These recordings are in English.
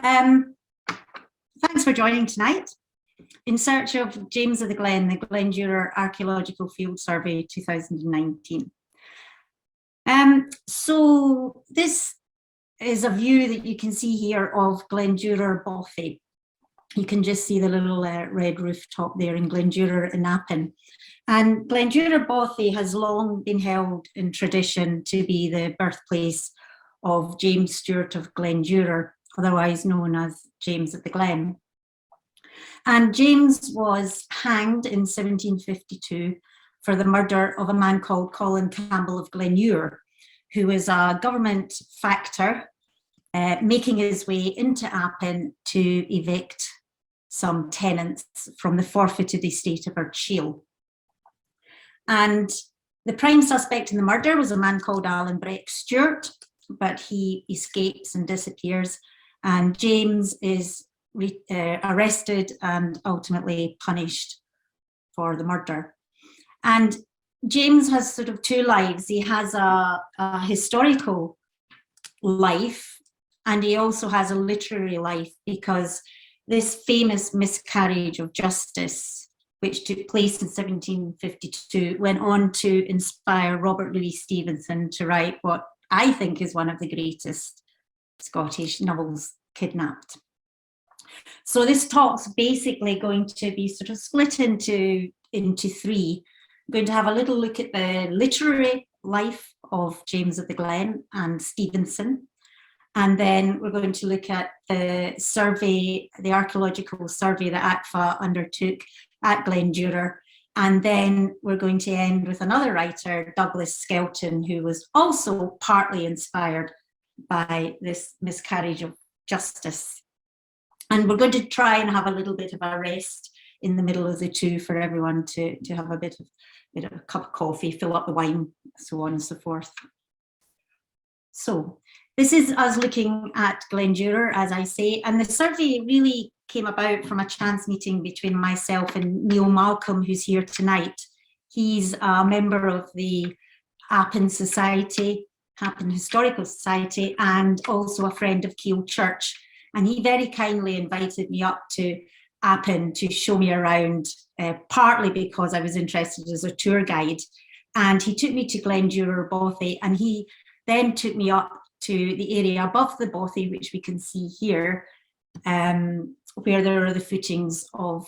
Um, Thanks for joining tonight. In search of James of the Glen Duror Archaeological Field Survey 2019. So this is a view that you can see here of Glen Duror Bothy. You can just see the little red rooftop there in Glen Duror in Appin. And Glen Duror Bothy has long been held in tradition to be the birthplace of James Stewart of Glen Duror, otherwise known as James of the Glen. And James was hanged in 1752 for the murder of a man called Colin Campbell of Glen Duror, who was a government factor making his way into Appin to evict some tenants from the forfeited estate of Archaeological. And the prime suspect in the murder was a man called Alan Breck Stewart, but he escapes and disappears, and James is arrested and ultimately punished for the murder. And James has sort of two lives. He has a historical life, and he also has a literary life, because this famous miscarriage of justice, which took place in 1752, went on to inspire Robert Louis Stevenson to write what I think is one of the greatest Scottish novels, Kidnapped. So this talk's basically going to be sort of split into three. I'm going to have a little look at the literary life of James of the Glen and Stevenson. And then we're going to look at the survey, the archaeological survey that ACFA undertook at Glen Duror. And then we're going to end with another writer, Douglas Skelton, who was also partly inspired by this miscarriage of justice. And we're going to try and have a little bit of a rest in the middle of the two for everyone to have a bit of a cup of coffee, fill up the wine, so on and so forth. So this is us looking at Glen Duror, as I say, and the survey really came about from a chance meeting between myself and Neil Malcolm, who's here tonight. He's a member of the Appin Society, Appin Historical Society, and also a friend of Keele Church. And he very kindly invited me up to Appin to show me around, partly because I was interested as a tour guide. And he took me to Glen Duror Bothy, and he then took me up to the area above the Bothy, which we can see here, where there are the footings of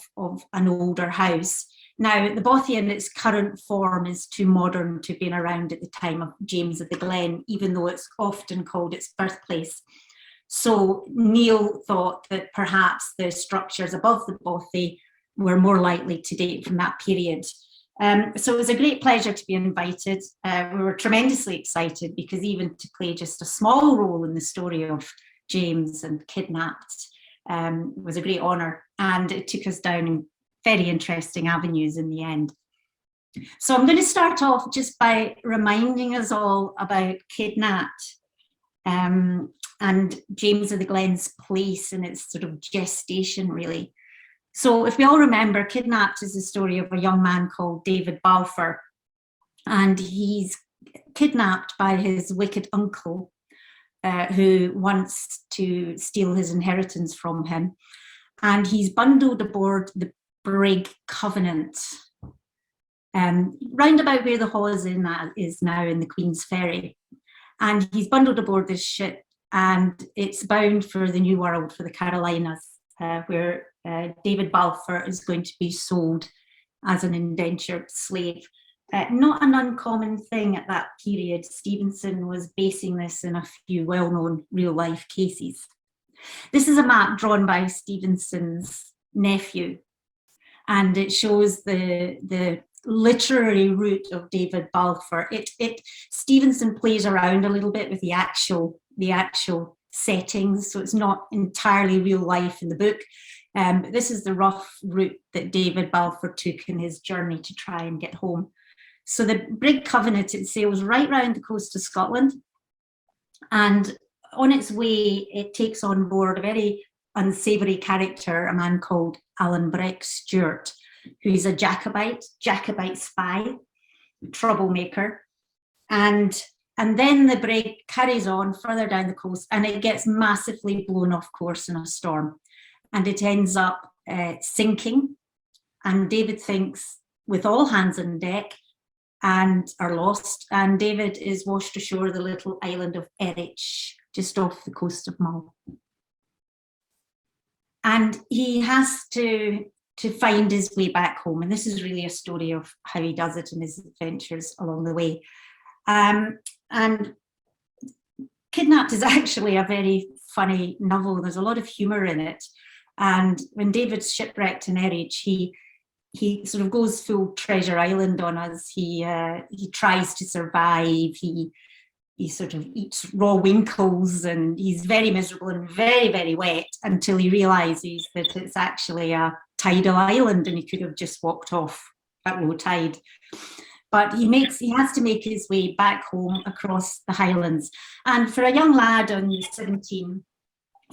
an older house. Now, the Bothy in its current form is too modern to have been around at the time of James of the Glen, even though it's often called its birthplace. So Neil thought that perhaps the structures above the Bothy were more likely to date from that period. So it was a great pleasure to be invited. We were tremendously excited, because even to play just a small role in the story of James and Kidnapped was a great honour, and it took us down very interesting avenues in the end. So I'm going to start off just by reminding us all about Kidnapped and James of the Glen's place and its sort of gestation, really. So if we all remember, Kidnapped is the story of a young man called David Balfour, and he's kidnapped by his wicked uncle, who wants to steal his inheritance from him. And he's bundled aboard the brig Covenant, round about where the Hawes Inn is now in the Queen's Ferry. And he's bundled aboard this ship, and it's bound for the New World, for the Carolinas, where David Balfour is going to be sold as an indentured slave. Not an uncommon thing at that period. Stevenson was basing this in a few well-known real-life cases. This is a map drawn by Stevenson's nephew, and it shows the literary route of David Balfour. Stevenson plays around a little bit with the actual settings, so it's not entirely real life in the book. But this is the rough route that David Balfour took in his journey to try and get home. So the brig Covenant, it sails right round the coast of Scotland, and on its way it takes on board a very unsavoury character, a man called Alan Breck Stewart, who's a Jacobite spy, troublemaker. And And then the brig carries on further down the coast and it gets massively blown off course in a storm. And it ends up sinking. And David thinks, with all hands on deck, and are lost. And David is washed ashore the little island of Erich, just off the coast of Mull. And he has to find his way back home. And this is really a story of how he does it and his adventures along the way. And Kidnapped is actually a very funny novel. There's a lot of humour in it. And when David's shipwrecked in Erich, he sort of goes full Treasure Island on us. He tries to survive. He sort of eats raw winkles, and he's very miserable and very, very wet until he realises that it's actually a tidal island and he could have just walked off at low tide. But he has to make his way back home across the Highlands. And for a young lad on the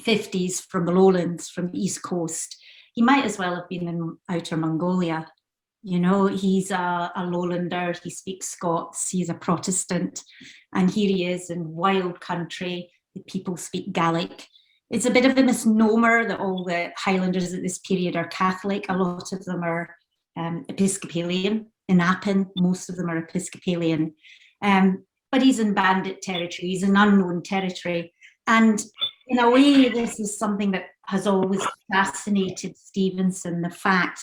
1750s from the lowlands, from the East Coast, he might as well have been in outer Mongolia. You know, he's a lowlander, he speaks Scots, he's a Protestant, and here he is in wild country. The people speak Gaelic. It's a bit of a misnomer that all the Highlanders at this period are Catholic. A lot of them are Episcopalian. In Appin, most of them are Episcopalian. But he's in bandit territory, he's in unknown territory. And in a way, this is something that has always fascinated Stevenson, the fact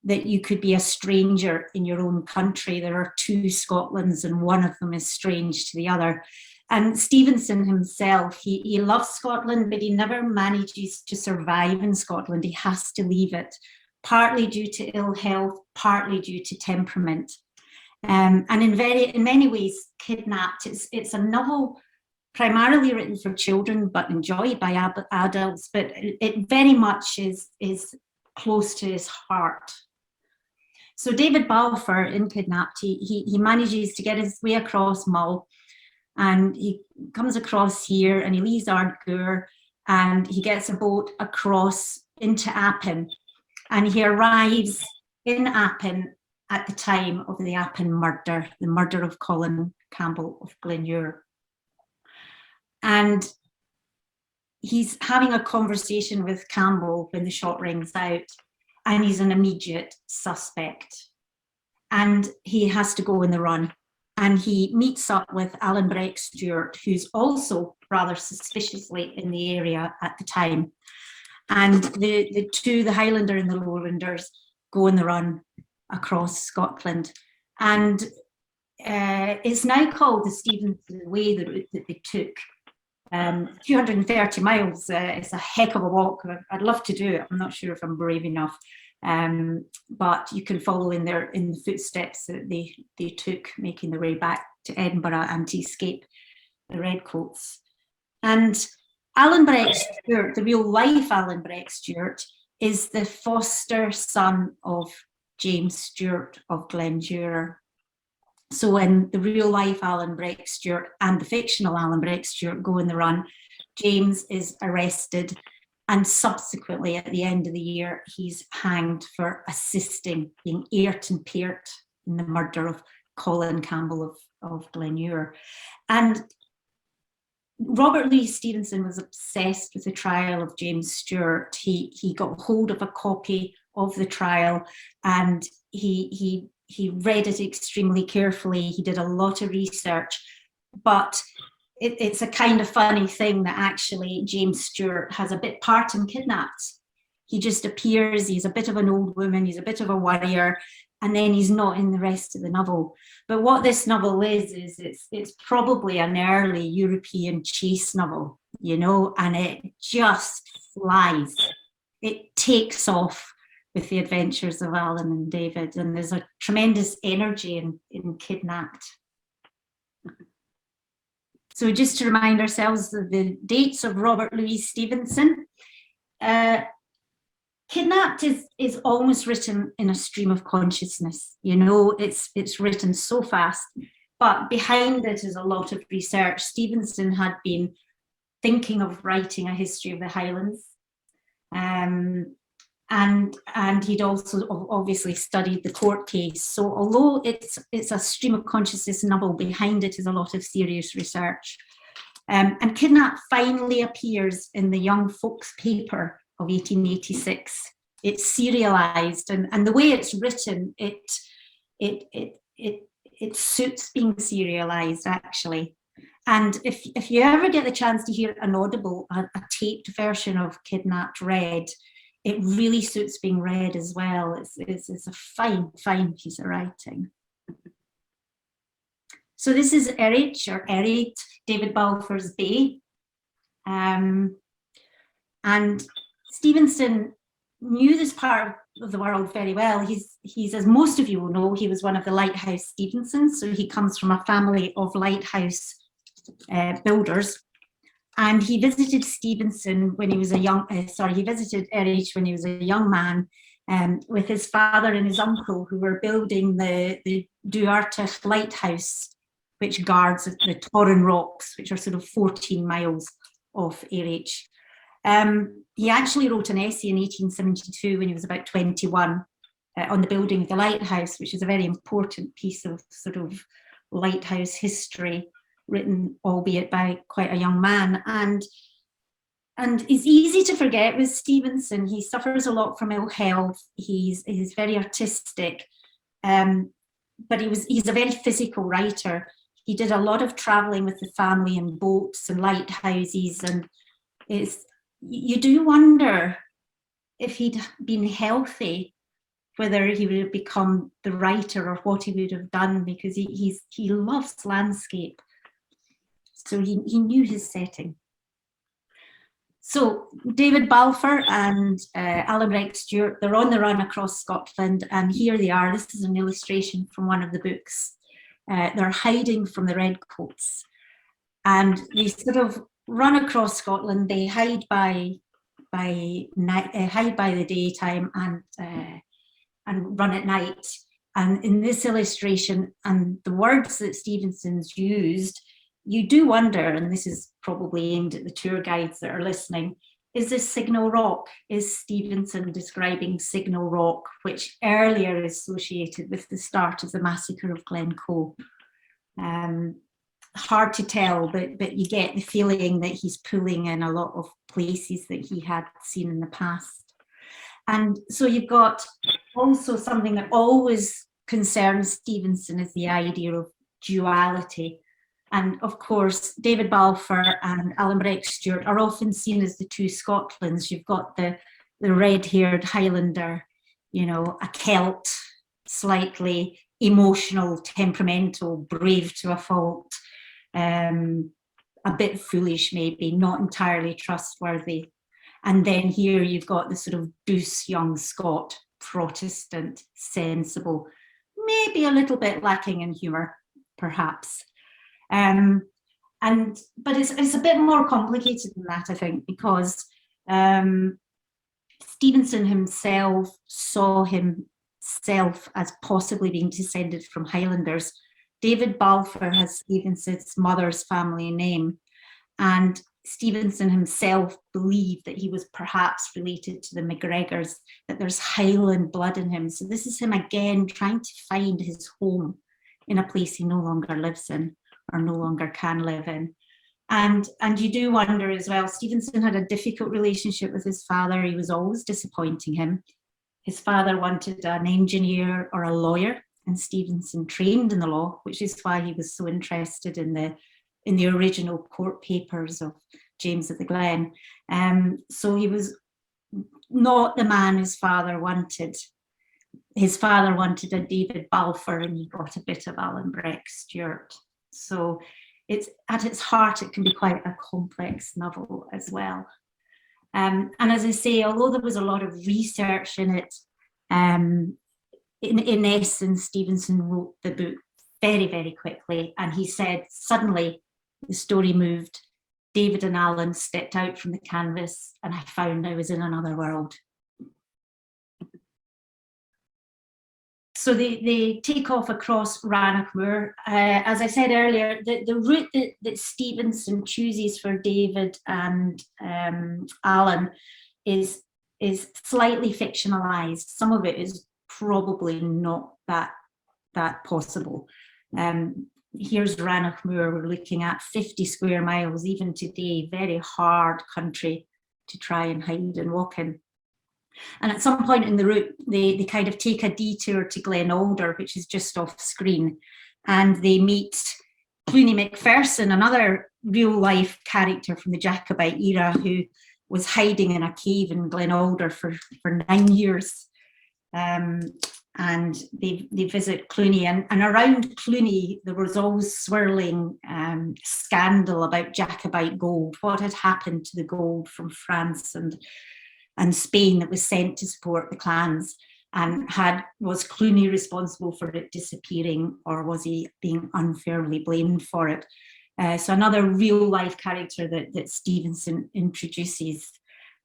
that you could be a stranger in your own country. There are two Scotlands and one of them is strange to the other. And Stevenson himself, he loves Scotland, but he never manages to survive in Scotland. He has to leave it, partly due to ill health, partly due to temperament. And in many ways, Kidnapped, it's a novel primarily written for children, but enjoyed by adults, but it very much is close to his heart. So David Balfour in Kidnapped, he manages to get his way across Mull, and he comes across here and he leaves Ardgour and he gets a boat across into Appin, and he arrives in Appin at the time of the Appin murder, the murder of Colin Campbell of Glen Duror. And he's having a conversation with Campbell when the shot rings out, and he's an immediate suspect. And he has to go in the run. And he meets up with Alan Breck Stewart, who's also rather suspiciously in the area at the time. And the two, the Highlander and the Lowlanders, go in the run across Scotland. And it's now called the Stevenson Way, the route that they took. 230 miles, it's a heck of a walk. I'd love to do it. I'm not sure if I'm brave enough, but you can follow in the footsteps that they took, making their way back to Edinburgh and to escape the Redcoats. And Alan Breck Stewart, the real life Alan Breck Stewart, is the foster son of James Stewart of Glen Duror. So when the real life Alan Breck Stewart and the fictional Alan Breck Stewart go in the run, James is arrested, and subsequently at the end of the year, he's hanged for assisting, being airt and peart in the murder of Colin Campbell of Glen Duror. And Robert Louis Stevenson was obsessed with the trial of James Stewart. He got hold of a copy of the trial, and he read it extremely carefully. He did a lot of research, but it's a kind of funny thing that actually James Stewart has a bit part in Kidnapped. He just appears, he's a bit of an old woman, he's a bit of a warrior, and then he's not in the rest of the novel. But what this novel is it's probably an early European chase novel, you know, and it just flies. It takes off with the adventures of Alan and David, and there's a tremendous energy in Kidnapped. So just to remind ourselves of the dates of Robert Louis Stevenson, Kidnapped is almost written in a stream of consciousness. You know, it's written so fast, but behind it is a lot of research. Stevenson had been thinking of writing a history of the Highlands, and he'd also obviously studied the court case. So although it's a stream of consciousness novel, behind it is a lot of serious research. And Kidnap finally appears in the Young Folks paper of 1886. It's serialized, and the way it's written, it suits being serialized, actually. And if you ever get the chance to hear an audible, a taped version of Kidnapped read, it really suits being read as well. It's a fine, fine piece of writing. So this is Erich, or Erit, David Balfour's Bay. And Stevenson knew this part of the world very well. He's, as most of you will know, he was one of the Lighthouse Stevensons. So he comes from a family of lighthouse builders. And he visited Stevenson when he was a young, he visited Erich when he was a young man, with his father and his uncle, who were building the Duarte lighthouse, which guards the Torren Rocks, which are sort of 14 miles off Erich. He actually wrote an essay in 1872 when he was about 21 on the building of the lighthouse, which is a very important piece of sort of lighthouse history, written albeit by quite a young man. And it's easy to forget with Stevenson, he suffers a lot from ill health. He's very artistic, but he's a very physical writer. He did a lot of traveling with the family in boats and lighthouses, and you do wonder if he'd been healthy, whether he would have become the writer or what he would have done, because he loves landscape. So he knew his setting. So David Balfour and Alan Breck Stewart, they're on the run across Scotland, and here they are. This is an illustration from one of the books. They're hiding from the redcoats, and they sort of run across Scotland. They hide by night, hide by the daytime, and run at night. And in this illustration, and the words that Stevenson's used, you do wonder, and this is probably aimed at the tour guides that are listening, is this Signal Rock? Is Stevenson describing Signal Rock, which earlier is associated with the start of the massacre of Glencoe? Hard to tell, but you get the feeling that he's pulling in a lot of places that he had seen in the past. And so you've got also something that always concerns Stevenson is the idea of duality. And of course, David Balfour and Alan Breck Stewart are often seen as the two Scotlands. You've got the red-haired Highlander, you know, a Celt, slightly emotional, temperamental, brave to a fault, a bit foolish maybe, not entirely trustworthy. And then here you've got the sort of douce young Scot, Protestant, sensible, maybe a little bit lacking in humour, perhaps. But it's a bit more complicated than that, I think, because Stevenson himself saw himself as possibly being descended from Highlanders. David Balfour has Stevenson's mother's family name, and Stevenson himself believed that he was perhaps related to the MacGregors, that there's Highland blood in him. So this is him again trying to find his home in a place he no longer lives in, or no longer can live in. And you do wonder as well, Stevenson had a difficult relationship with his father. He was always disappointing him. His father wanted an engineer or a lawyer, and Stevenson trained in the law, which is why he was so interested in the original court papers of James of the Glen. So he was not the man his father wanted. His father wanted a David Balfour, and he got a bit of Alan Breck Stewart. So it's, at its heart, it can be quite a complex novel as well. And as I say, although there was a lot of research in it, in essence, Stevenson wrote the book very, very quickly. And he said, suddenly the story moved. David and Alan stepped out from the canvas, and I found I was in another world. So they take off across Rannoch Moor. As I said earlier, the route that Stevenson chooses for David and Alan is is slightly fictionalized. Some of it is probably not that possible. Here's Rannoch Moor, we're looking at 50 square miles, even today, very hard country to try and hide and walk in. And at some point in the route, they kind of take a detour to Glen Alder, which is just off screen, and they meet Cluny Macpherson, another real life character from the Jacobite era who was hiding in a cave in Glen Alder for 9 years. And they visit Cluny, and around Cluny there was always swirling scandal about Jacobite gold, what had happened to the gold from France and Spain that was sent to support the clans, and was Cluny responsible for it disappearing, or was he being unfairly blamed for it? So another real life character that Stevenson introduces.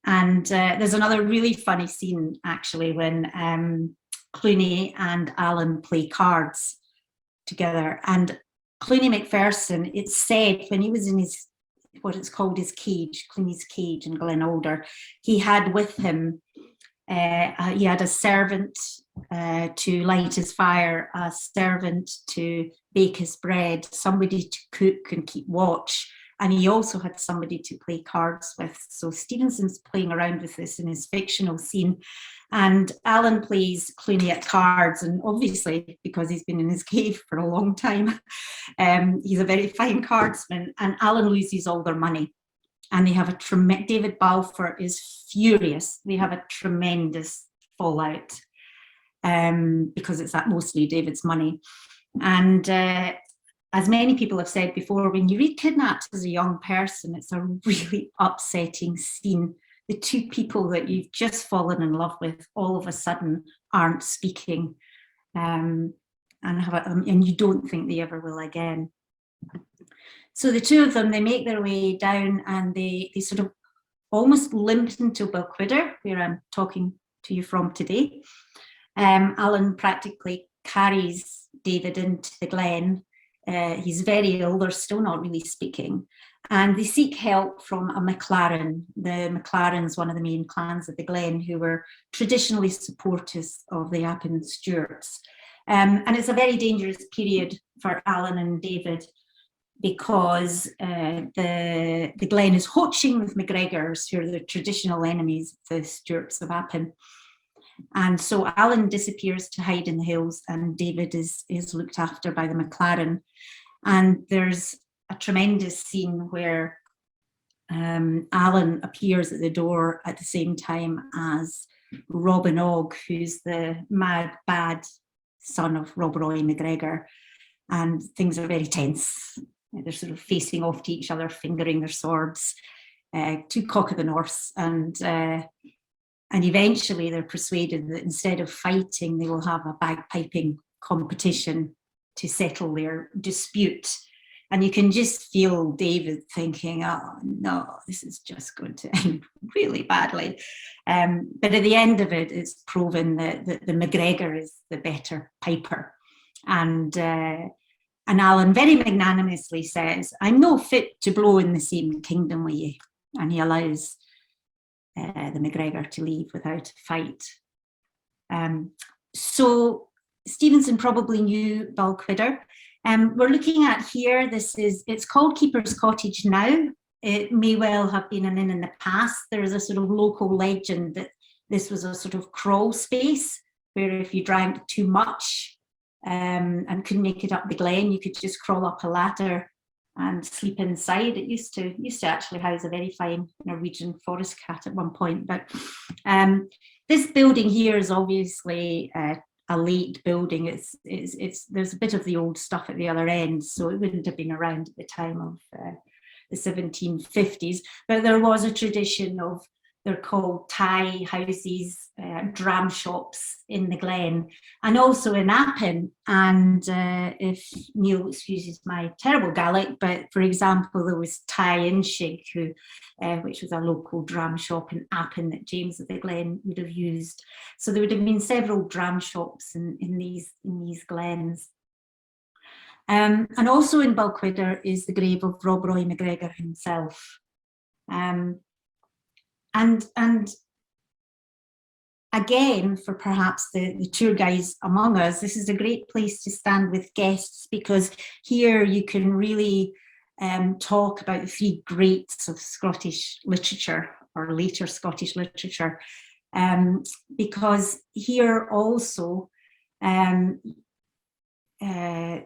And there's another really funny scene actually when Cluny and Alan play cards together. And Cluny Macpherson, it's said when he was in his, what it's called his cage, Cluny's cage in Glen Alder, he had with him, he had a servant to light his fire, a servant to bake his bread, somebody to cook and keep watch, and he also had somebody to play cards with. So Stevenson's playing around with this in his fictional scene, and Alan plays Cluny at cards, and obviously because he's been in his cave for a long time, he's a very fine cardsman, and Alan loses all their money. And they have David Balfour is furious. They have a tremendous fallout because it's mostly David's money. And as many people have said before, when you read Kidnapped as a young person, it's a really upsetting scene. The two people that you've just fallen in love with all of a sudden aren't speaking, and you don't think they ever will again. So the two of them, they make their way down, and they sort of almost limp into Balquhidder, where I'm talking to you from today. Alan practically carries David into the glen. He's very ill, they're still not really speaking. And they seek help from a MacLaren. The MacLarens, one of the main clans of the glen, who were traditionally supporters of the Appin Stuarts. And it's a very dangerous period for Alan and David, because the glen is hoaching with MacGregors, who are the traditional enemies of the Stuarts of Appin. And so Alan disappears to hide in the hills, and David is looked after by the MacLaren. And there's a tremendous scene where Alan appears at the door at the same time as Robin Og, who's the mad, bad son of Rob Roy MacGregor. And things are very tense. They're sort of facing off to each other, fingering their swords, two cock of the Norths, and eventually they're persuaded that instead of fighting, they will have a bagpiping competition to settle their dispute. And you can just feel David thinking, oh no, this is just going to end really badly. But at the end of it, it's proven that the MacGregor is the better piper. And Alan very magnanimously says, I'm no fit to blow in the same kingdom with you. And he allows the MacGregor to leave without a fight. So Stevenson probably knew Balquhidder. We're looking at here, it's called Keeper's Cottage now. It may well have been an inn in the past. There is a sort of local legend that this was a sort of crawl space where if you drank too much, and couldn't make it up the glen, you could just crawl up a ladder and sleep inside. It used to actually house a very fine Norwegian forest cat at one point. But this building here is obviously a late building. There's a bit of the old stuff at the other end, so it wouldn't have been around at the time of the 1750s. But there was a tradition of, they're called tie houses, dram shops in the glen, and also in Appin. And if Neil excuses my terrible Gaelic, but for example, there was Tie Inshig, which was a local dram shop in Appin that James of the Glen would have used. So there would have been several dram shops in these glens. And also in Balquhidder is the grave of Rob Roy MacGregor himself. And again, for perhaps the tour guides among us, this is a great place to stand with guests, because here you can really talk about the three greats of Scottish literature, or later Scottish literature, because here also there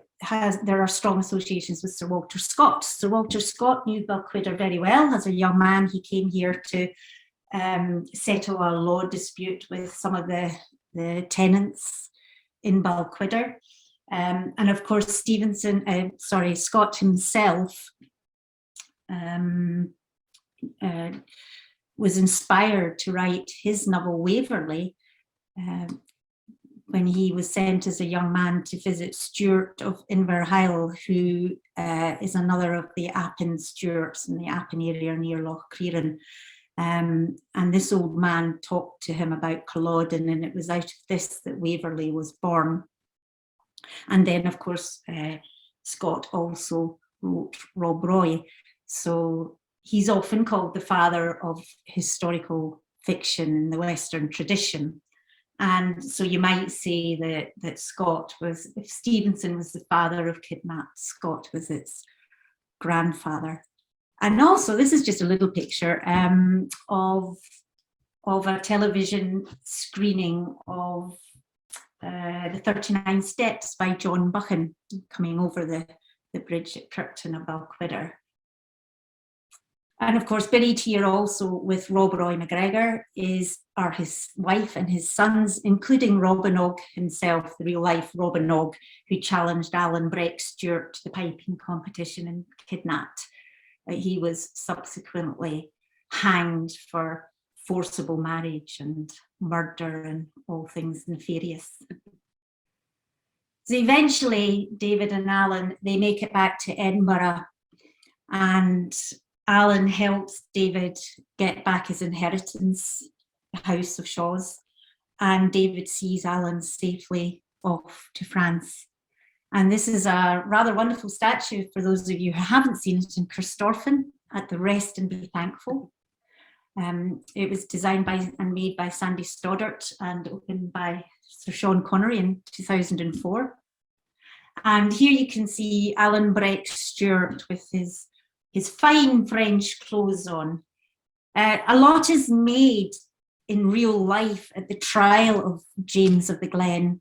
are strong associations with Sir Walter Scott. Sir Walter Scott knew Balquhidder very well. As a young man, he came here to settle a law dispute with some of the tenants in Balquhidder. And of course, Scott himself was inspired to write his novel Waverley when he was sent as a young man to visit Stuart of Inverhisle, who is another of the Appin Stuarts in the Appin area near Loch Creran. And this old man talked to him about Culloden, and it was out of this that Waverley was born. And then, of course, Scott also wrote Rob Roy. So he's often called the father of historical fiction in the Western tradition. And so you might say that Scott was, if Stevenson was the father of Kidnapped, Scott was its grandfather. And also, this is just a little picture of a television screening of the 39 Steps by John Buchan, coming over the bridge at Kirkton of Balquhidder. And of course, buried here also with Rob Roy MacGregor are his wife and his sons, including Robinog himself, the real life Robinog, who challenged Alan Breck Stewart to the piping competition in Kidnapped. He was subsequently hanged for forcible marriage and murder and all things nefarious. So eventually, David and Alan, they make it back to Edinburgh, and Alan helps David get back his inheritance, the House of Shaws, and David sees Alan safely off to France. And this is a rather wonderful statue for those of you who haven't seen it, in Christorfen at the Rest and Be Thankful. It was designed by and made by Sandy Stoddart and opened by Sir Sean Connery in 2004. And here you can see Alan Breck Stewart with his fine French clothes on. A lot is made in real life at the trial of James of the Glen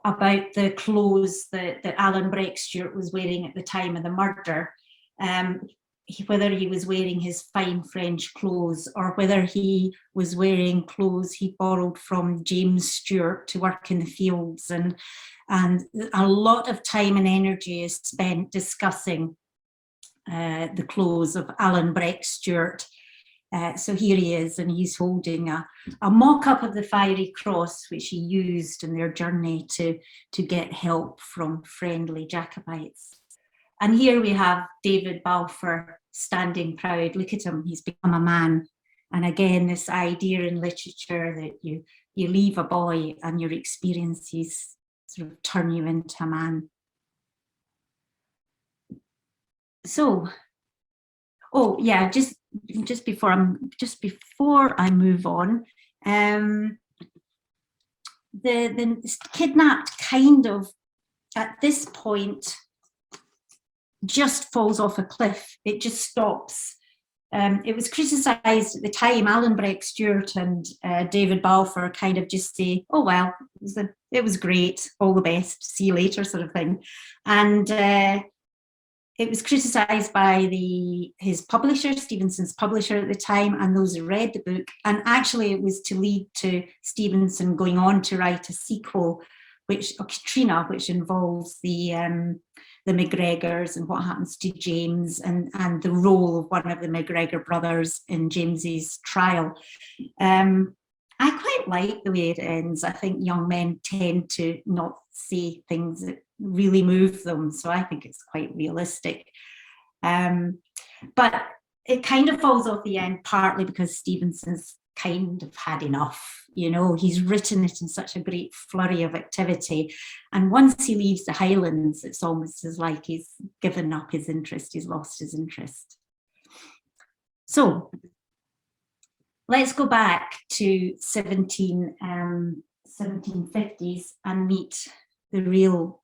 about the clothes that Alan Breck Stewart was wearing at the time of the murder, whether he was wearing his fine French clothes or whether he was wearing clothes he borrowed from James Stewart to work in the fields. And a lot of time and energy is spent discussing the clothes of Alan Breck Stewart. So here he is, and he's holding a mock-up of the Fiery Cross, which he used in their journey to get help from friendly Jacobites. And here we have David Balfour standing proud. Look at him, he's become a man. And again, this idea in literature that you leave a boy and your experiences sort of turn you into a man. So, oh yeah, just before I move on, the Kidnapped kind of at this point just falls off a cliff. It just stops. It was criticised at the time. Alan Breck Stewart and David Balfour kind of just say, "Oh well, it was great, all the best, see you later," sort of thing, and. It was criticised by his publisher, Stevenson's publisher at the time, and those who read the book. And actually, it was to lead to Stevenson going on to write a sequel, Katrina, which involves the MacGregors and what happens to James and the role of one of the MacGregor brothers in James's trial. I quite like the way it ends. I think young men tend to not say things that really move them, so I think it's quite realistic. But it kind of falls off the end partly because Stevenson's kind of had enough. You know, he's written it in such a great flurry of activity, and once he leaves the Highlands, it's almost as like he's given up his interest, he's lost his interest. So let's go back to 1750s and meet the real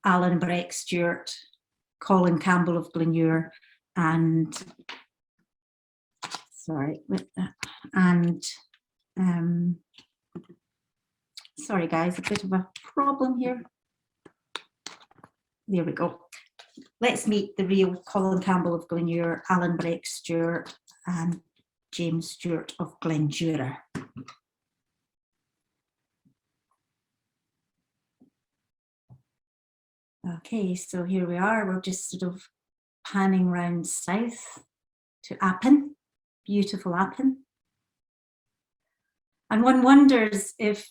Alan Breck Stewart, Colin Campbell of Glen Duror, and sorry, sorry guys, a bit of a problem here. There we go. Let's meet the real Colin Campbell of Glen Duror, Alan Breck Stewart, and James Stewart of Glen Duror. Okay, so here we are. We're just sort of panning round south to Appin, beautiful Appin. And one wonders if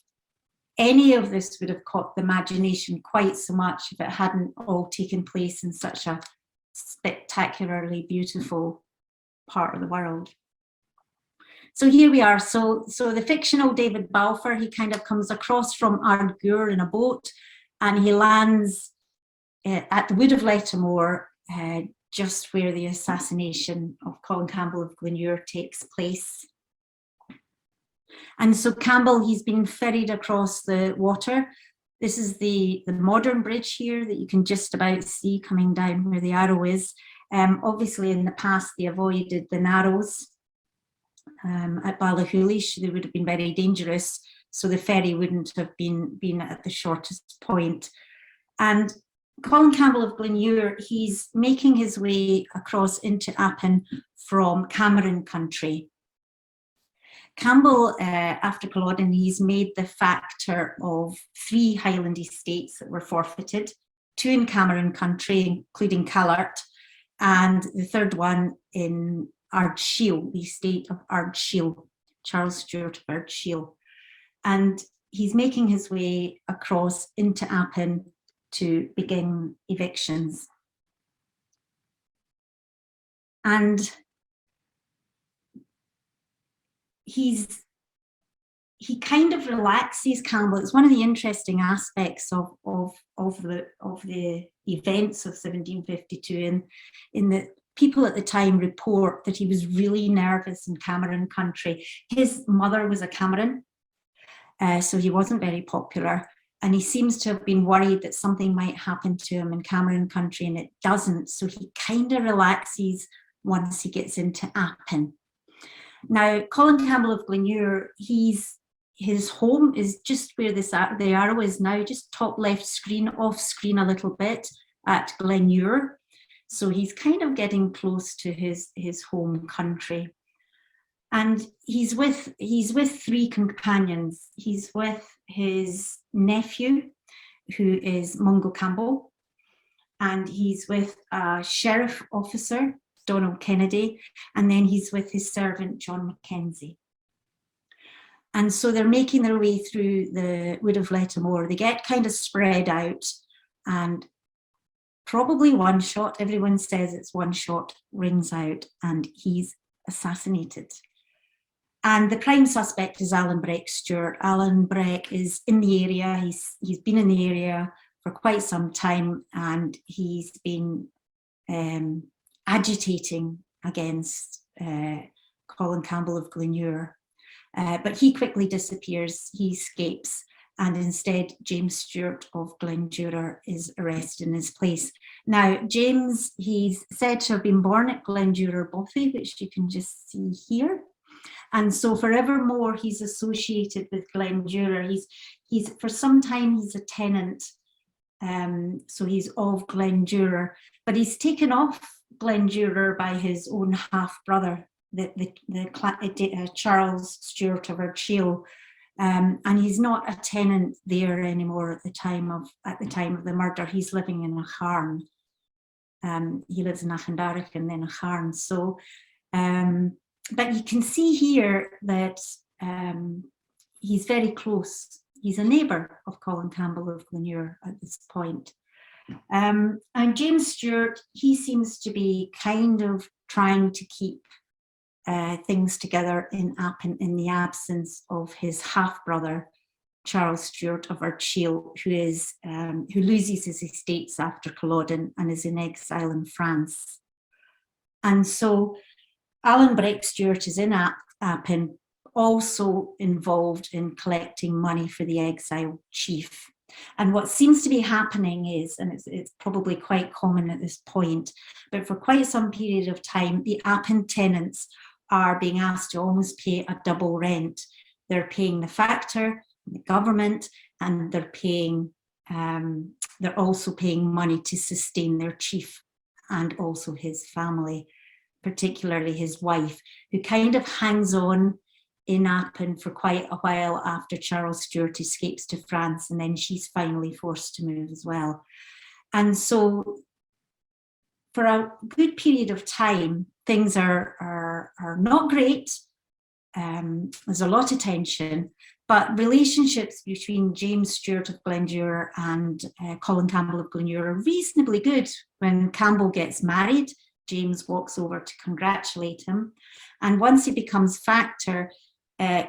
any of this would have caught the imagination quite so much if it hadn't all taken place in such a spectacularly beautiful part of the world. So here we are. So the fictional David Balfour, he kind of comes across from Ardgour in a boat, and he lands at the Wood of Lettermore, just where the assassination of Colin Campbell of Glen Duror takes place. And so Campbell, he's been ferried across the water. This is the modern bridge here that you can just about see coming down where the arrow is. Obviously, in the past, they avoided the narrows at Ballahoolish. They would have been very dangerous, so the ferry wouldn't have been at the shortest point. And Colin Campbell of Glen Duror, he's making his way across into Appin from Cameron country. Campbell, after Culloden, he's made the factor of 3 Highland estates that were forfeited, 2 in Cameron country, including Callart, and the third one in Ardshiel, the estate of Ardshiel, Charles Stewart of Ardshiel. And he's making his way across into Appin to begin evictions. And he kind of relaxes Campbell. It's one of the interesting aspects of the events of 1752, in that people at the time report that he was really nervous in Cameron country. His mother was a Cameron, so he wasn't very popular. And he seems to have been worried that something might happen to him in Cameron country, and it doesn't. So he kind of relaxes once he gets into Appin. Now, Colin Campbell of Glen Duror, his home is just where the arrow is now, just top left screen, off screen a little bit at Glen Duror. So he's kind of getting close to his home country. And he's with 3 companions. He's with his nephew, who is Mungo Campbell, and he's with a sheriff officer, Donald Kennedy, and then he's with his servant, John Mackenzie. And so they're making their way through the Wood of Lettermore. They get kind of spread out, and probably one shot, everyone says it's one shot, rings out, and he's assassinated. And the prime suspect is Alan Breck Stewart. Alan Breck is in the area. He's been in the area for quite some time, and he's been agitating against Colin Campbell of Glen Duror. But he quickly disappears, he escapes, and instead James Stewart of Glen Duror is arrested in his place. Now, James, he's said to have been born at Glen Duror, Bothy, which you can just see here. And so forevermore, he's associated with Glen Duror. He's for some time, he's a tenant, so he's of Glen Duror, but he's taken off Glen Duror by his own half-brother, Charles Stewart of Archaeological, and he's not a tenant there anymore at the time of the murder. He's living in a charn. He lives in Achandarach and then a charn. So, but you can see here that he's very close. He's a neighbour of Colin Campbell of Glen Duror at this point. And James Stewart, he seems to be kind of trying to keep things together in Appin in the absence of his half-brother, Charles Stewart of Archaeological, who loses his estates after Culloden and is in exile in France. And so Alan Breck Stewart is in Appin, also involved in collecting money for the exiled chief. And what seems to be happening is, and it's probably quite common at this point, but for quite some period of time, the Appin tenants are being asked to almost pay a double rent. They're paying the factor, the government, and they're also paying money to sustain their chief and also his family, particularly his wife, who kind of hangs on in Appin for quite a while after Charles Stuart escapes to France, and then she's finally forced to move as well. And so for a good period of time, things are not great. There's a lot of tension, but relationships between James Stuart of Glen Duror and Colin Campbell of Glen Duror are reasonably good. When Campbell gets married, James walks over to congratulate him. And once he becomes factor,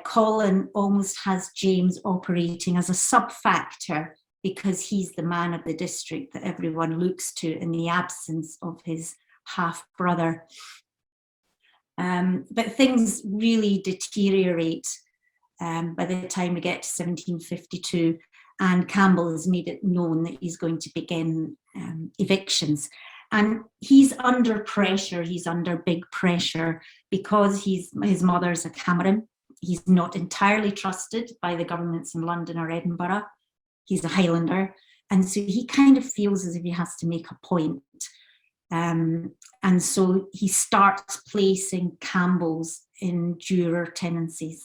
Colin almost has James operating as a sub-factor because he's the man of the district that everyone looks to in the absence of his half-brother. But things really deteriorate by the time we get to 1752, and Campbell has made it known that he's going to begin evictions. And he's under pressure, he's under big pressure because his mother's a Cameron. He's not entirely trusted by the governments in London or Edinburgh. He's a Highlander. And so he kind of feels as if he has to make a point. And so he starts placing Campbells in Duror tenancies.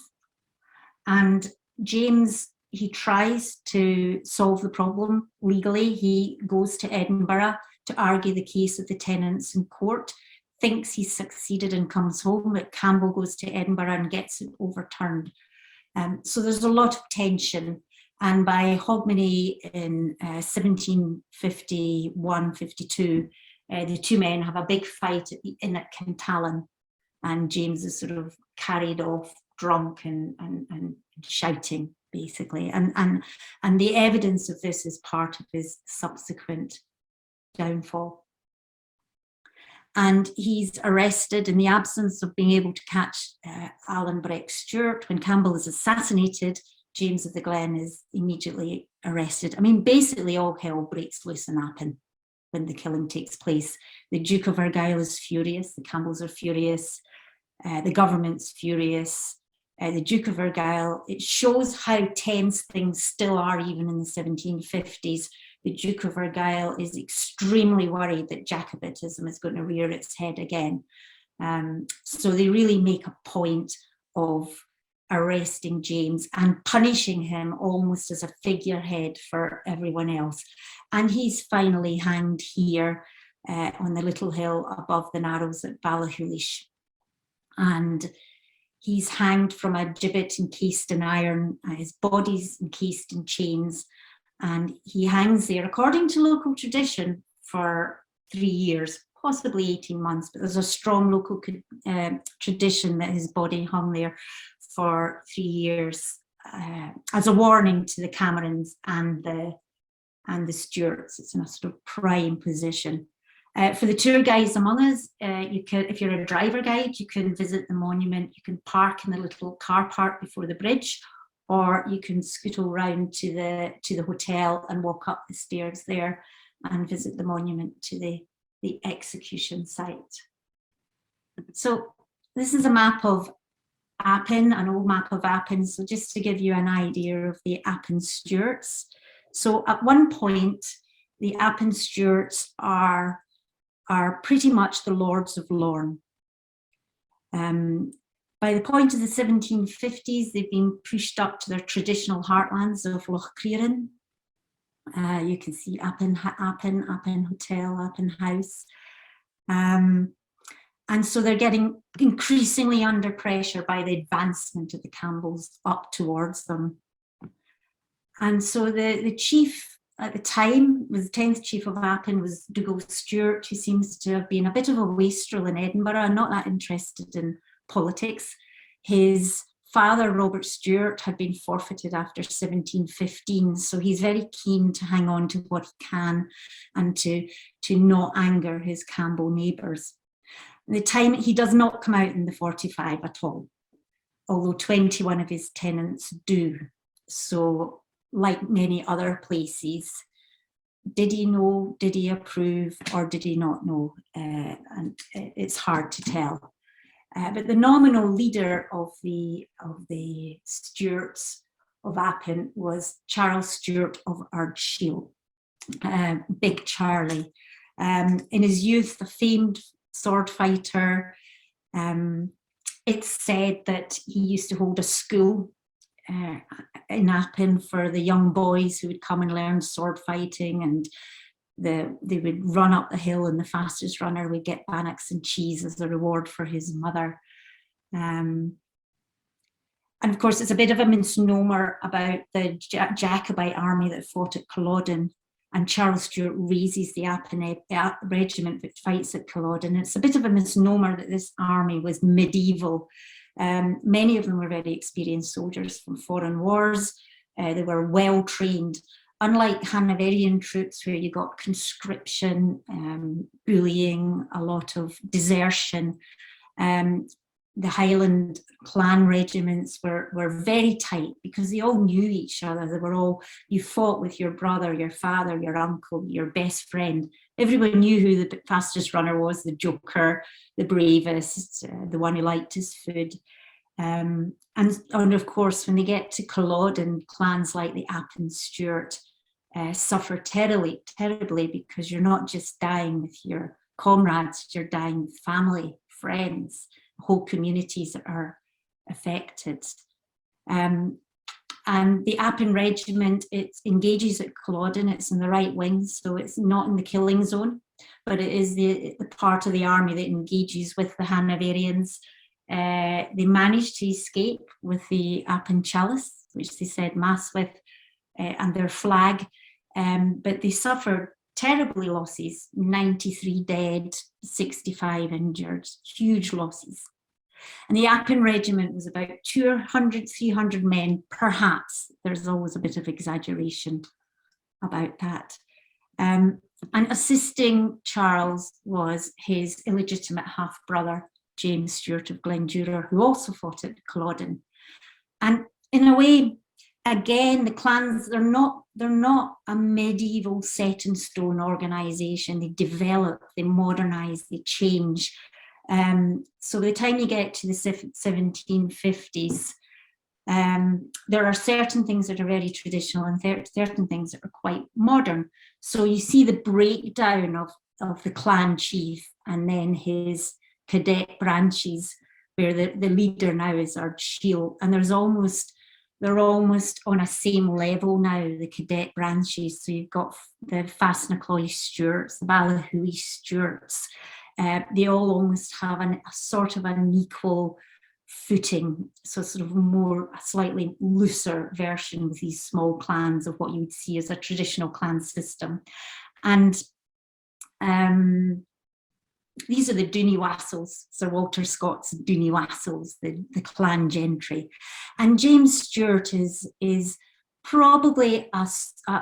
And James, he tries to solve the problem legally. He goes to Edinburgh to argue the case of the tenants in court, thinks he's succeeded and comes home, but Campbell goes to Edinburgh and gets it overturned. So there's a lot of tension. And by Hogmanay in 1751-52, the two men have a big fight at the inn at Kintallen, and James is sort of carried off drunk and shouting, basically. And the evidence of this is part of his subsequent downfall. And he's arrested in the absence of being able to catch Alan Breck Stewart. When Campbell is assassinated, James of the Glen is immediately arrested. I mean, basically all hell breaks loose in Appin when the killing takes place. The Duke of Argyll is furious, the Campbells are furious, the government's furious. The Duke of Argyll, it shows how tense things still are even in the 1750s. The Duke of Argyll is extremely worried that Jacobitism is going to rear its head again. So they really make a point of arresting James and punishing him almost as a figurehead for everyone else. And he's finally hanged here on the little hill above the Narrows at Ballachulish. And he's hanged from a gibbet encased in iron, his body's encased in chains, and he hangs there, according to local tradition, for 3 years, possibly 18 months, but there's a strong local tradition that his body hung there for 3 years as a warning to the Camerons and the Stuarts. It's in a sort of prime position. For the tour guides among us, you can, if you're a driver guide, you can visit the monument. You can park in the little car park before the bridge, or you can scootle round to the hotel and walk up the stairs there and visit the monument to the execution site. So this is a map of Appin, an old map of Appin. So just to give you an idea of the Appin Stuarts. So at one point, the Appin Stuarts are pretty much the Lords of Lorne. By the point of the 1750s, they've been pushed up to their traditional heartlands of Loch Crieran. You can see Appin Hotel, Appin House. And so they're getting increasingly under pressure by the advancement of the Campbells up towards them. And so the chief at the time, was the 10th chief of Appin, was Dougal Stewart, who seems to have been a bit of a wastrel in Edinburgh, not that interested in politics. His father, Robert Stewart, had been forfeited after 1715, so he's very keen to hang on to what he can and to not anger his Campbell neighbours. At the time, he does not come out in the 45 at all. although 21 of his tenants do. So, like many other places, did he know, did he approve, or did he not know? And it's hard to tell. But the nominal leader of the Stuarts of Appin was Charles Stuart of Archaeological, Big Charlie. In his youth, a famed sword fighter. It's said that he used to hold a school in Appin for the young boys who would come and learn sword fighting, and they would run up the hill, and the fastest runner would get bannocks and cheese as a reward for his mother. And of course, it's a bit of a misnomer about the Jacobite army that fought at Culloden, and Charles Stuart raises the Appin regiment that fights at Culloden. It's a bit of a misnomer that this army was medieval. Many of them were very experienced soldiers from foreign wars. They were well trained. Unlike Hanoverian troops, where you got conscription, bullying, a lot of desertion, the Highland clan regiments were very tight because they all knew each other. They were all, you fought with your brother, your father, your uncle, your best friend. Everyone knew who the fastest runner was, the joker, the bravest, the one who liked his food. And of course, when they get to Culloden, clans like the Appin Stuart suffer terribly because you're not just dying with your comrades, you're dying with family, friends, whole communities that are affected. And the Appin regiment, it engages at Culloden. It's in the right wing, so it's not in the killing zone, but it is the part of the army that engages with the Hanoverians. They managed to escape with the Appin chalice, which they said mass with, and their flag, but they suffered terribly losses, 93 dead, 65 injured, huge losses. And the Appin regiment was about 200, 300 men, perhaps. There's always a bit of exaggeration about that. And assisting Charles was his illegitimate half-brother, James Stuart of Glen Duror, who also fought at Culloden. And in a way, again, the clans, they're not a medieval set in stone organisation. They develop, they modernise, they change. So by the time you get to the 1750s, there are certain things that are very traditional and certain things that are quite modern. So you see the breakdown of the clan chief and then his cadet branches, where the leader now is Archaeological, and they're almost on a same level now, the cadet branches. So you've got the Fastnacoy Stuarts, the Balahui Stuarts. They all almost have a sort of an equal footing, so sort of a slightly looser version with these small clans of what you would see as a traditional clan system. And these are the Dooney Wassels, Sir Walter Scott's Dooney Wassels, the clan gentry. And James Stuart is probably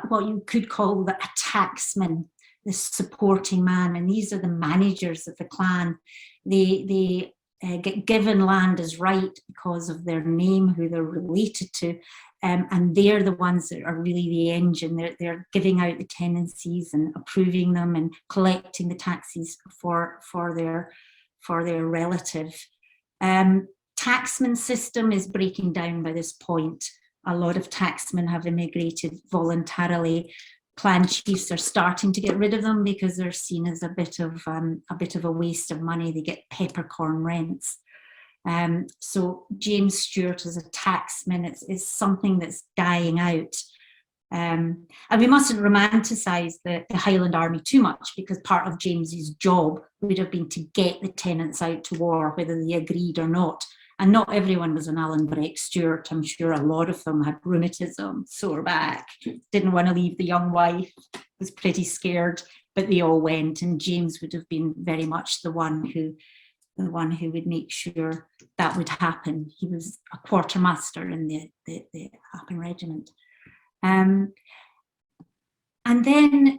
what you could call a tacksman, the supporting man, and these are the managers of the clan. They get given land as right because of their name, who they're related to, and they're the ones that are really the engine. They're giving out the tenancies and approving them and collecting the taxes for their relative. Taxman system is breaking down by this point. A lot of taxmen have immigrated voluntarily. Clan chiefs are starting to get rid of them because they're seen as a bit of a waste of money. They get peppercorn rents. So James Stuart as a taxman is something that's dying out. And we mustn't romanticize the Highland Army too much, because part of James's job would have been to get the tenants out to war, whether they agreed or not. And not everyone was an Alan Breck Stuart. I'm sure a lot of them had rheumatism, sore back, didn't want to leave the young wife, was pretty scared, but they all went. And James would have been very much the one who would make sure that would happen. He was a quartermaster in the Appin regiment. And then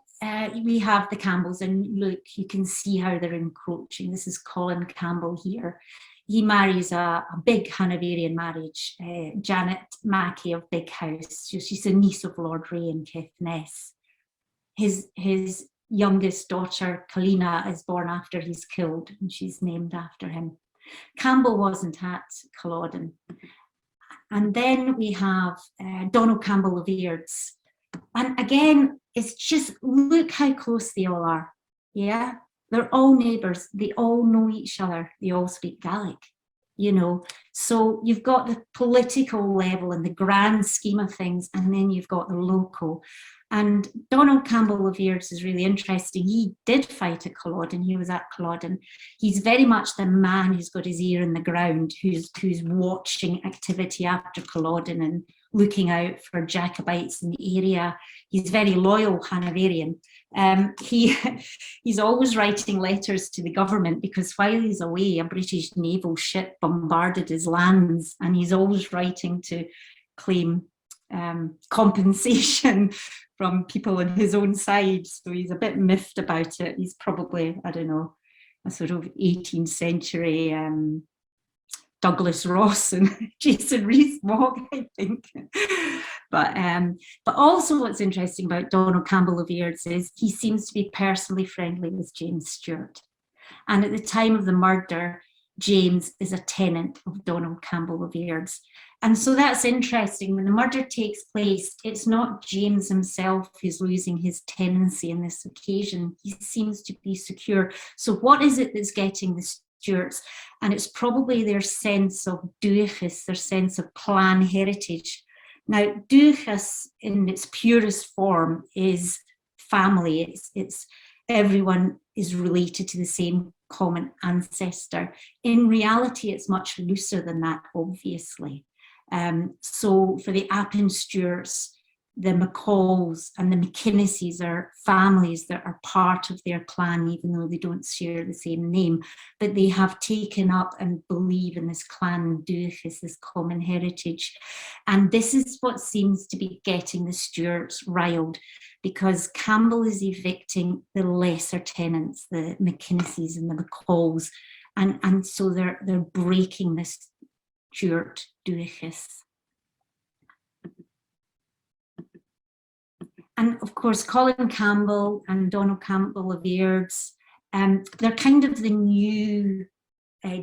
we have the Campbells, and look, you can see how they're encroaching. This is Colin Campbell here. he marries a big Hanoverian marriage, Janet Mackey of Big House. So she's a niece of Lord Ray and Caithness. His youngest daughter, Kalina, is born after he's killed, and she's named after him. Campbell wasn't at Culloden. And then we have Donald Campbell of Eards. And again, it's just, look how close they all are. Yeah, they're all neighbours. They all know each other. They all speak Gaelic, you know. So you've got the political level and the grand scheme of things, and then you've got the local. And Donald Campbell of Eards is really interesting. He did fight at Culloden. He was at Culloden. He's very much the man who's got his ear in the ground, who's watching activity after Culloden and looking out for Jacobites in the area. He's very loyal Hanoverian. He's always writing letters to the government, because while he's away, a British naval ship bombarded his lands, and he's always writing to claim compensation from people on his own side. So he's a bit miffed about it. He's probably, I don't know, a sort of 18th century Douglas Ross and Jason Rees-Mogg, I think. But also what's interesting about Donald Campbell of Eards is he seems to be personally friendly with James Stewart. And at the time of the murder, James is a tenant of Donald Campbell of Eards. And so that's interesting. When the murder takes place, it's not James himself who's losing his tenancy in this occasion. He seems to be secure. So what is it that's getting the Stuarts? And it's probably their sense of duchas, their sense of clan heritage. Now, duchas in its purest form is family. It's everyone is related to the same common ancestor. In reality, it's much looser than that, obviously. So for the Appin Stuarts, the McCalls and the McKinnesseys are families that are part of their clan, even though they don't share the same name, but they have taken up and believe in this clan duchas, this common heritage. And this is what seems to be getting the Stuarts riled, because Campbell is evicting the lesser tenants, the McKinnesseys and the McCalls, and so they're breaking this Stuart duchas. And of course, Colin Campbell and Donald Campbell of Eards, they're kind of the new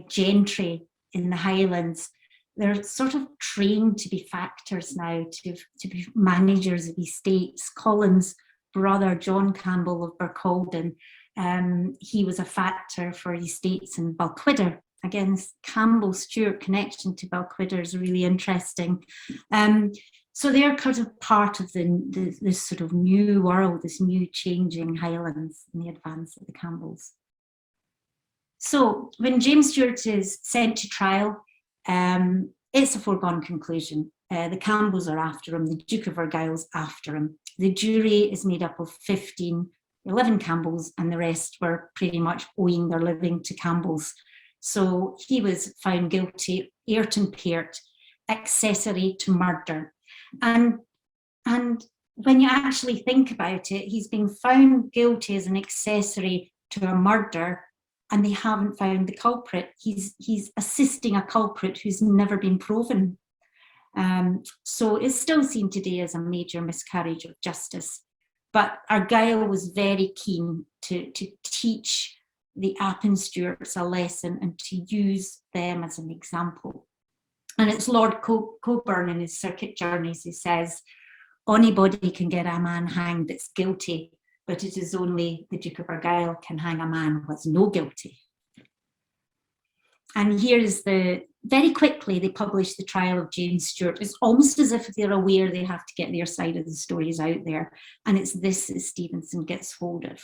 gentry in the Highlands. They're sort of trained to be factors now, to be managers of estates. Colin's brother, John Campbell of Culloden, he was a factor for estates in Balquhidder. Again, this Campbell-Stewart connection to Balquhidder is really interesting. So they're kind of part of this sort of new world, this new changing Highlands in the advance of the Campbells. So when James Stewart is sent to trial, it's a foregone conclusion. The Campbells are after him, the Duke of Argyll's after him. The jury is made up of 11 Campbells, and the rest were pretty much owing their living to Campbells. So he was found guilty, Ayrton Peart, accessory to murder. And when you actually think about it, he's been found guilty as an accessory to a murder, and they haven't found the culprit. He's assisting a culprit who's never been proven. So it's still seen today as a major miscarriage of justice. But Argyll was very keen to teach the Appin Stuarts a lesson and to use them as an example. And it's Lord Cockburn in his circuit journeys who says, anybody can get a man hanged that's guilty, but it is only the Duke of Argyll can hang a man who has no guilty. And here is very quickly they publish the trial of James Stewart. It's almost as if they're aware they have to get their side of the stories out there. And it's this that Stevenson gets hold of.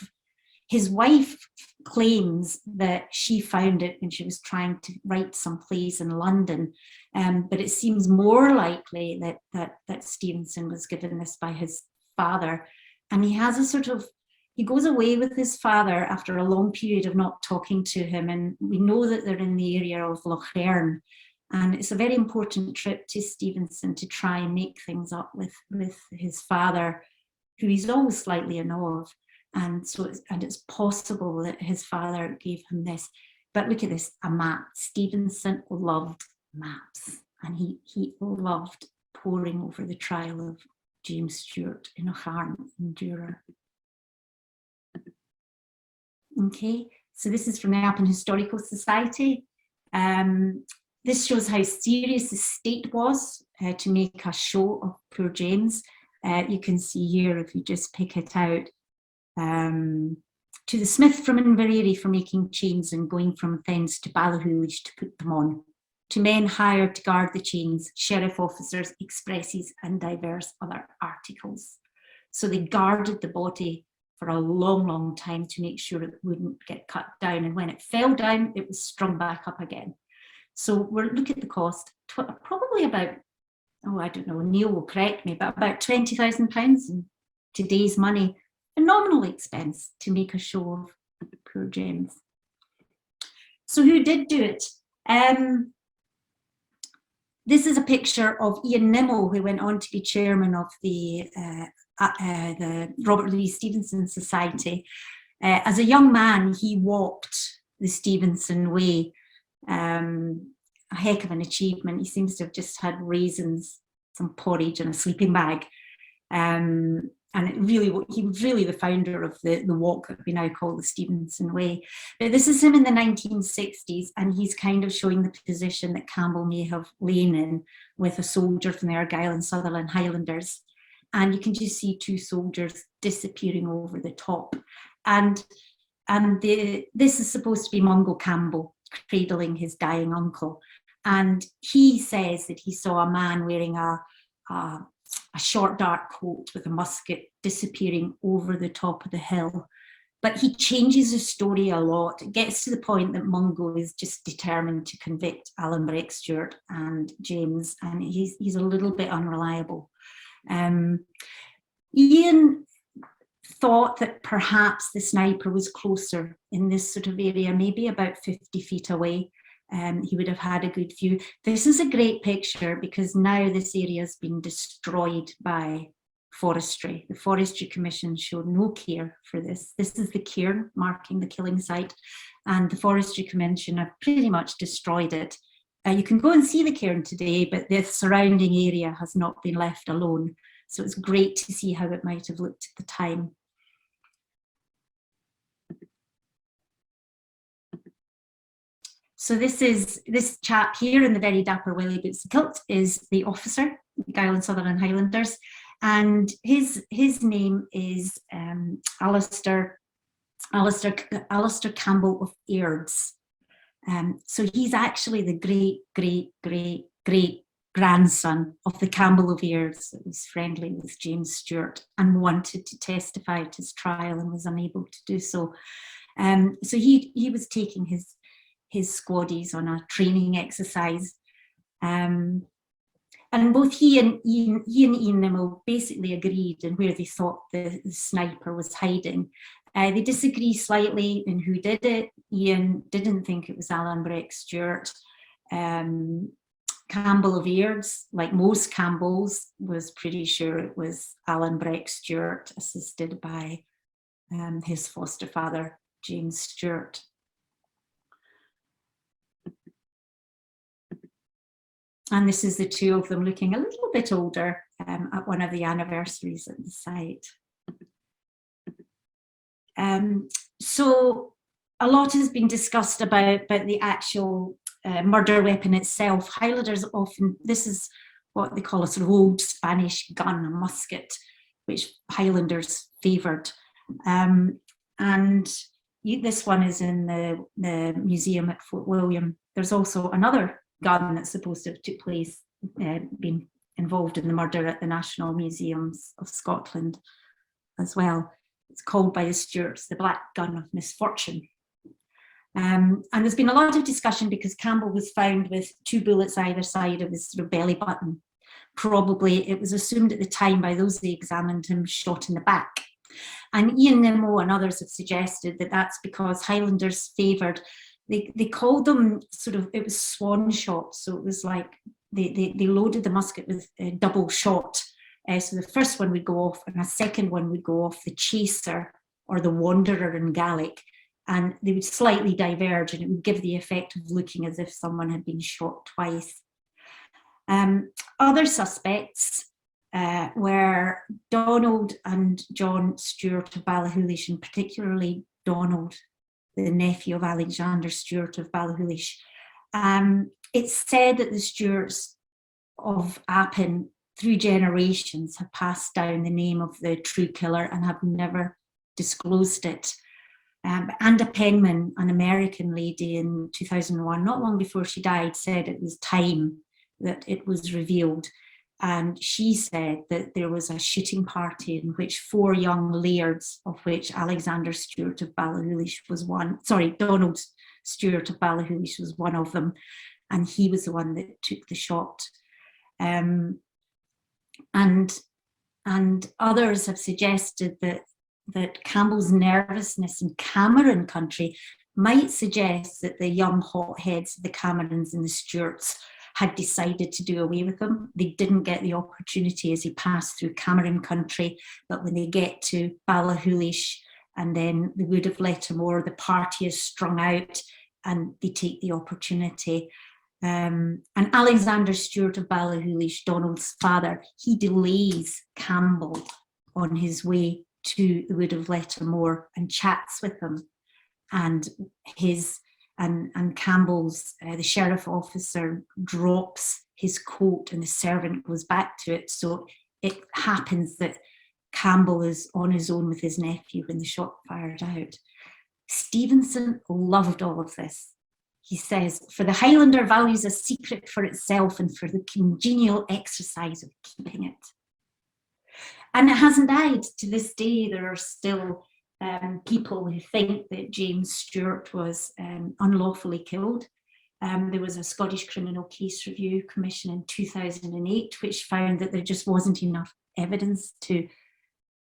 His wife claims that she found it when she was trying to write some plays in London, but it seems more likely that Stevenson was given this by his father. And he has he goes away with his father after a long period of not talking to him, and we know that they're in the area of Lough Erne, and it's a very important trip to Stevenson to try and make things up with his father, who he's always slightly in awe of. And it's possible that his father gave him this But look at this, a map. Stevenson loved maps, and he loved poring over the trial of James Stewart in a farm in Duror. Okay, so this is from the Appin Historical Society. This shows how serious the state was to make a show of poor James. You can see here, if you just pick it out, to the smith from Inverary for making chains and going from thence to Ballahooge to put them on, to men hired to guard the chains, sheriff officers, expresses, and divers other articles. So they guarded the body for a long, long time to make sure it wouldn't get cut down. And when it fell down, it was strung back up again. So we'll look at the cost, probably about, oh, I don't know, Neil will correct me, but about £20,000 in today's money, a nominal expense to make a show of poor James. So who did do it? This is a picture of Ian Nimmo, who went on to be chairman of the Robert Louis Stevenson Society. As a young man, he walked the Stevenson Way. A heck of an achievement. He seems to have just had raisins, some porridge, and a sleeping bag. And he was really the founder of the walk that we now call the Stevenson Way. But this is him in the 1960s, and he's kind of showing the position that Campbell may have lain in with a soldier from the Argyll and Sutherland Highlanders. And you can just see two soldiers disappearing over the top. And this is supposed to be Mungo Campbell cradling his dying uncle. And he says that he saw a man wearing a short dark coat with a musket disappearing over the top of the hill. But he changes the story a lot. It gets to the point that Mungo is just determined to convict Alan Breck Stewart and James, and he's a little bit unreliable. Ian thought that perhaps the sniper was closer in this sort of area, maybe about 50 feet away. He would have had a good view. This is a great picture because now this area has been destroyed by forestry. The Forestry Commission showed no care for this. This is the cairn marking the killing site, and the Forestry Commission have pretty much destroyed it. You can go and see the cairn today, but the surrounding area has not been left alone. So it's great to see how it might have looked at the time. So this chap here in the very dapper Willie Boots kilt is the officer, the Argyll and Sutherland Highlanders, and his name is Alistair Campbell of Airds. So he's actually the great grandson of the Campbell of Airds that was friendly with James Stewart and wanted to testify at his trial and was unable to do so. So he was taking his squaddies on a training exercise. And both he and Ian Nimmo basically agreed in where they thought the sniper was hiding. They disagree slightly in who did it. Ian didn't think it was Alan Breck Stewart. Campbell of Airds, like most Campbells, was pretty sure it was Alan Breck Stewart, assisted by his foster father, James Stewart. And this is the two of them looking a little bit older at one of the anniversaries at the site. So a lot has been discussed about the actual murder weapon itself. Highlanders often, this is what they call a sort of old Spanish gun, a musket, which Highlanders favoured. And this one is in the museum at Fort William. There's also another gun that's supposed to have took place, been involved in the murder at the National Museums of Scotland as well. It's called by the Stuarts the Black Gun of Misfortune. And there's been a lot of discussion because Campbell was found with 2 bullets either side of his sort of belly button. Probably, it was assumed at the time by those that examined him, shot in the back. And Ian Nimmo and others have suggested that that's because Highlanders favoured, they called them sort of, it was swan shot. So it was like they loaded the musket with a double shot. So the first one would go off and a second one would go off the chaser or the wanderer in Gaelic. and they would slightly diverge, and it would give the effect of looking as if someone had been shot twice. Other suspects were Donald and John Stewart of Ballachulish, and particularly Donald, the nephew of Alexander Stewart of Ballachulish. It's said that the Stewarts of Appin, through generations, have passed down the name of the true killer and have never disclosed it. Anna Penman, an American lady in 2001, not long before she died, said it was time that it was revealed. And she said that there was a shooting party in which 4 young lairds, of which Alexander Stewart of Ballachulish was one, Donald Stewart of Ballachulish was one of them, and he was the one that took the shot. And others have suggested that Campbell's nervousness in Cameron country might suggest that the young hotheads, the Camerons and the Stewarts, had decided to do away with him. They didn't get the opportunity as he passed through Cameron country, but when they get to Ballachulish and then the Wood of Lettermore, the party is strung out and they take the opportunity. And Alexander Stewart of Ballachulish, Donald's father, he delays Campbell on his way to the Wood of Lettermore and chats with him. And Campbell's, the sheriff officer, drops his coat and the servant goes back to it. So it happens that Campbell is on his own with his nephew when the shot fired out. Stevenson loved all of this. He says, "For the Highlander values a secret for itself and for the congenial exercise of keeping it." And it hasn't died. To this day, there are still people who think that James Stewart was unlawfully killed. There was a Scottish Criminal Case Review Commission in 2008, which found that there just wasn't enough evidence to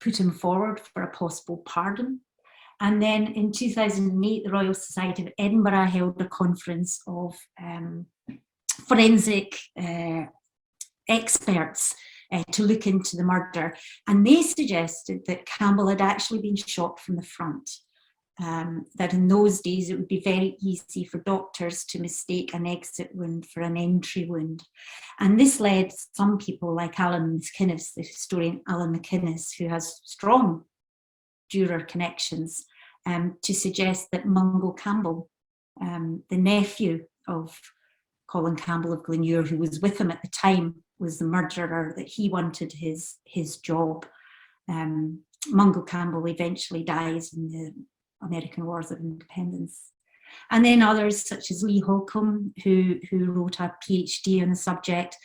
put him forward for a possible pardon. And then in 2008, the Royal Society of Edinburgh held a conference of forensic experts to look into the murder. And they suggested that Campbell had actually been shot from the front. That in those days, it would be very easy for doctors to mistake an exit wound for an entry wound. And this led some people like Alan McInnes, the historian Alan McInnes, who has strong Duror connections, to suggest that Mungo Campbell, the nephew of Colin Campbell of Glen Duror, who was with him at the time, was the murderer, that he wanted his job. Mungo Campbell eventually dies in the American Wars of Independence. And then others such as Lee Holcomb, who wrote a PhD on the subject,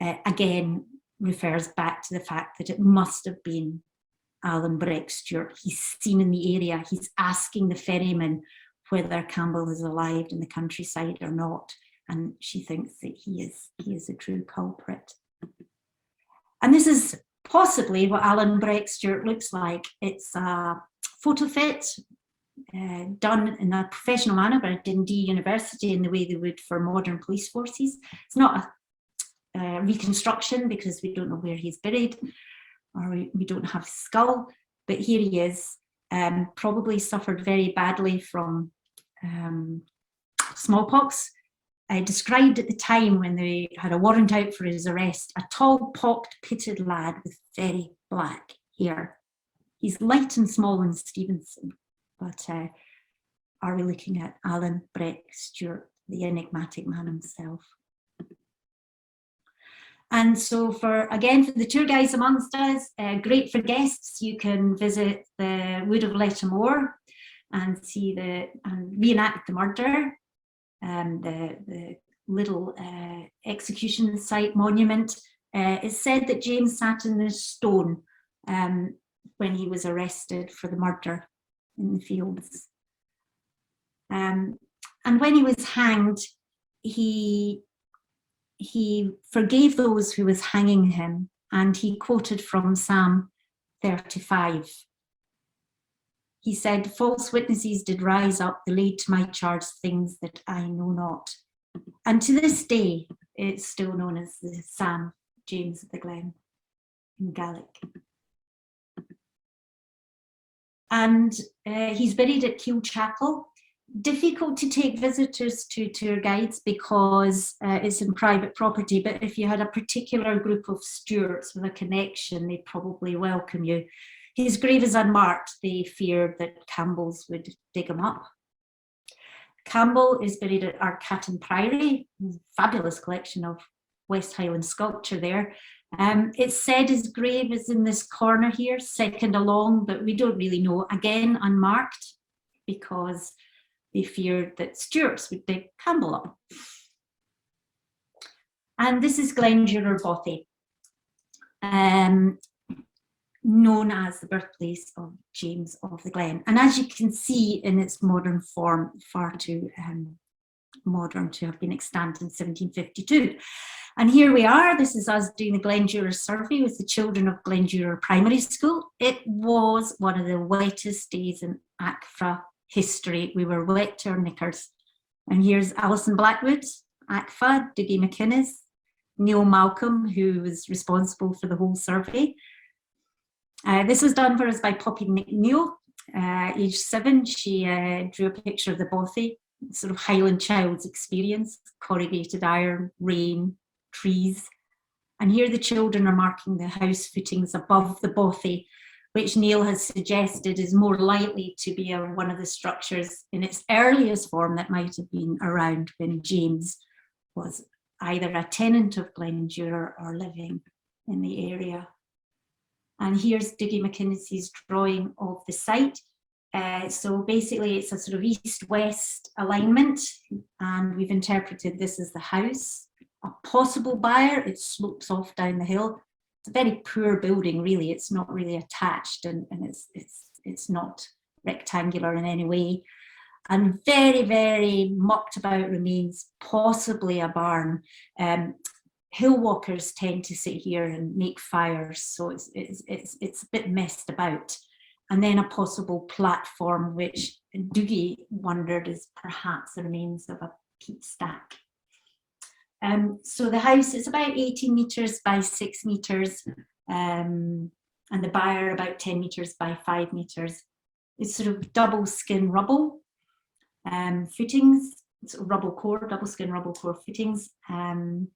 again refers back to the fact that it must have been Alan Breck Stewart. He's seen in the area, he's asking the ferryman whether Campbell is alive in the countryside or not. And she thinks that he is a true culprit. And this is possibly what Alan Breck Stewart looks like. It's a photo fit done in a professional manner by Dundee University in the way they would for modern police forces. It's not a reconstruction because we don't know where he's buried, or we don't have his skull, but here he is, probably suffered very badly from smallpox. Described at the time when they had a warrant out for his arrest, a tall, pocked, pitted lad with very black hair. He's light and small in Stevenson, but are we looking at Alan Breck Stewart, the enigmatic man himself? And so for the tour guides amongst us, great for guests, you can visit the Wood of Lettermore and see and reenact the murder. The little execution site monument. It's said that James sat in the stone when he was arrested for the murder in the fields. And when he was hanged, he forgave those who was hanging him, and he quoted from Psalm 35. He said, "False witnesses did rise up, they laid to my charge things that I know not." And to this day, it's still known as the Psalm James of the Glen in Gaelic. And he's buried at Keele Chapel. Difficult to take visitors to tour guides because it's in private property, but if you had a particular group of Stuarts with a connection, they'd probably welcome you. His grave is unmarked. They feared that Campbells would dig him up. Campbell is buried at Archaeological Priory, fabulous collection of West Highland sculpture there. It's said his grave is in this corner here, second along, but we don't really know. Again, unmarked, because they feared that Stuarts would dig Campbell up. And this is Glen Duror Bothy, known as the birthplace of James of the Glen. And as you can see in its modern form, far too modern to have been extant in 1752. And here we are, this is us doing the Glen Duror survey with the children of Glen Duror Primary School. It was one of the wettest days in ACFA history. We were wet to our knickers. And here's Alison Blackwood, ACFA, Dougie McInnes, Neil Malcolm, who was responsible for the whole survey. This was done for us by Poppy McNeil, age 7. She drew a picture of the bothy, sort of Highland child's experience, corrugated iron, rain, trees. And here the children are marking the house footings above the bothy, which Neil has suggested is more likely to be one of the structures in its earliest form that might have been around when James was either a tenant of Glen Duror or living in the area. And here's Dougie McInnes' drawing of the site. So basically it's a sort of east-west alignment, and we've interpreted this as the house. A possible buyer, it slopes off down the hill. It's a very poor building, really. It's not really attached, and it's not rectangular in any way. And very, very mucked about remains, possibly a barn. Hill walkers tend to sit here and make fires, so it's a bit messed about. And then a possible platform, which Dougie wondered is perhaps the remains of a peat stack. So the house is about 18 metres by 6 metres, and the byre about 10 metres by 5 metres. It's sort of double skin rubble footings, sort of rubble core, double skin rubble core footings, and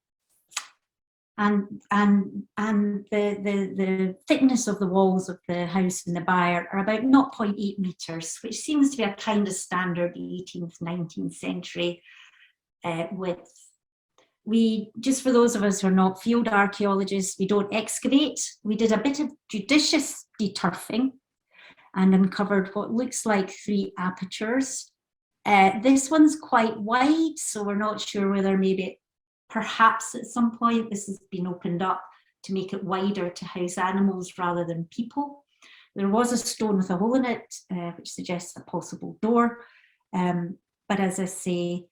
the thickness of the walls of the house and the byre are about 0.8 metres, which seems to be a kind of standard 18th, 19th century width. We, just for those of us who are not field archaeologists, we don't excavate. We did a bit of judicious deturfing and uncovered what looks like 3 apertures. This one's quite wide, so we're not sure whether maybe perhaps at some point this has been opened up to make it wider to house animals rather than people. There was a stone with a hole in it, which suggests a possible door. But as I say,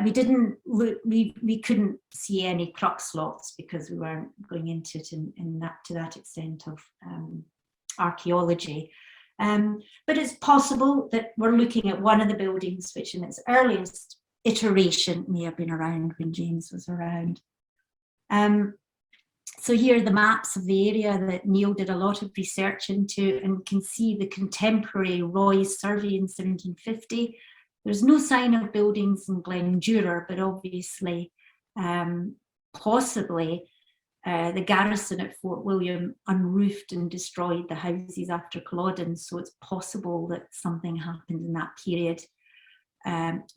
we didn't look, we couldn't see any crux slots because we weren't going into it to that extent of archaeology. But it's possible that we're looking at one of the buildings which in its earliest iteration may have been around when James was around. So here are the maps of the area that Neil did a lot of research into, and you can see the contemporary Roy's survey in 1750. There's no sign of buildings in Glen Duror, but obviously, possibly, the garrison at Fort William unroofed and destroyed the houses after Culloden, so it's possible that something happened in that period.